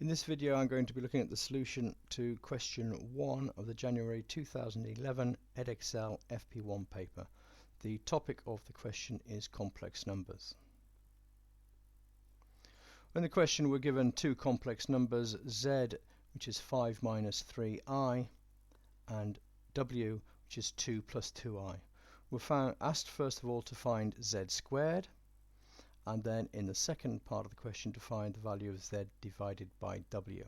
In this video I'm going to be looking at the solution to question 1 of the January 2011 Edexcel FP1 paper. The topic of the question is complex numbers. In the question we're given two complex numbers, z, which is 5 minus 3i, and w, which is 2 plus 2i. We're asked first of all to find z squared, and then in the second part of the question to find the value of z divided by w.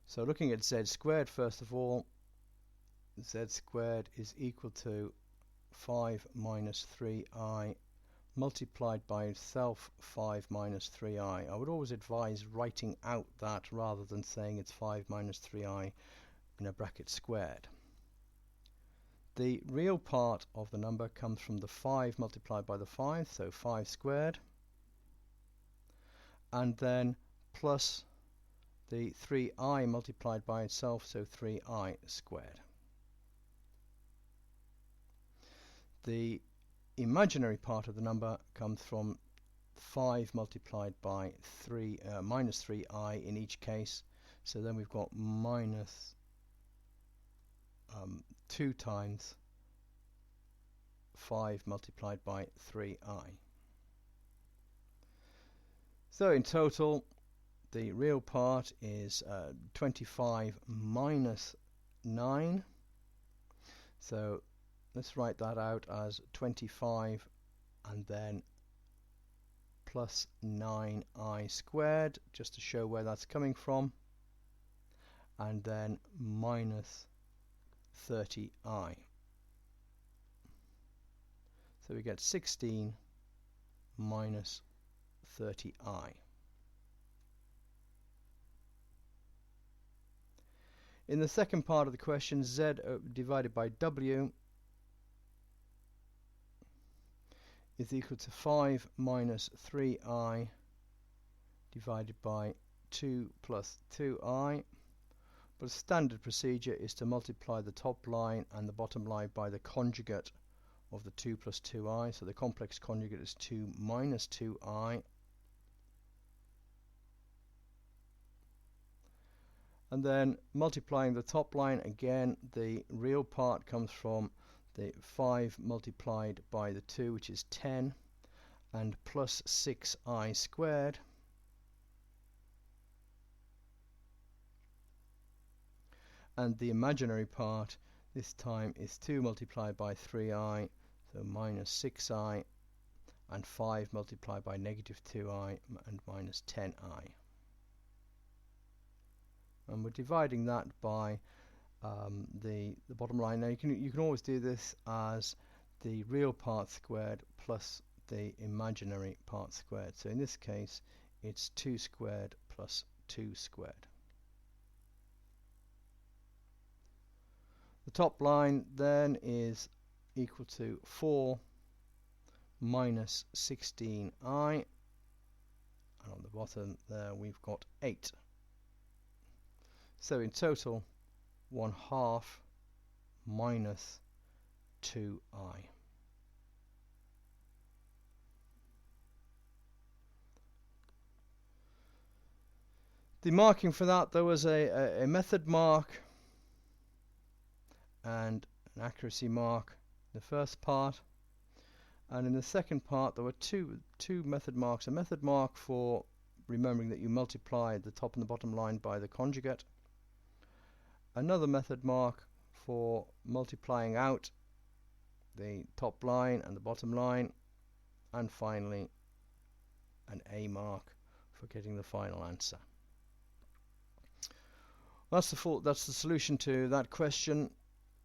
So looking at z squared first of all, z squared is equal to 5 minus 3i multiplied by itself 5 minus 3i. I would always advise writing out that rather than saying it's 5 minus 3i in a bracket squared. The real part of the number comes from the 5 multiplied by the 5, so 5 squared, and then plus the 3i multiplied by itself, so 3i squared. The imaginary part of the number comes from 5 multiplied by minus 3i in each case, so then we've got minus 2 times 5 multiplied by 3i. So in total the real part is 25 minus 9, so let's write that out as 25 and then plus 9i squared, just to show where that's coming from, and then minus 30i. So we get 16 minus 30i. In the second part of the question, z divided by w is equal to 5 minus 3i divided by 2 plus 2i. But a standard procedure is to multiply the top line and the bottom line by the conjugate of the 2 plus 2i. So the complex conjugate is 2 minus 2i. And then multiplying the top line again, the real part comes from the 5 multiplied by the 2, which is 10, and plus 6i squared. And the imaginary part this time is 2 multiplied by 3i, so minus 6i, and 5 multiplied by negative 2i, and minus 10i. And we're dividing that by the bottom line. Now you can always do this as the real part squared plus the imaginary part squared. So in this case it's 2 squared plus 2 squared. The top line then is equal to 4 minus 16i, and on the bottom there we've got 8. So in total 1/2 minus 2i. The marking for that, there was a method mark and an accuracy mark in the first part, and in the second part there were two method marks. A method mark for remembering that you multiply the top and the bottom line by the conjugate, another method mark for multiplying out the top line and the bottom line, and finally an A mark for getting the final answer. That's the solution to that question.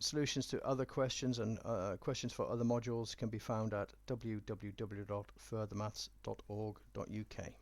Solutions to other questions and questions for other modules can be found at www.furthermaths.org.uk.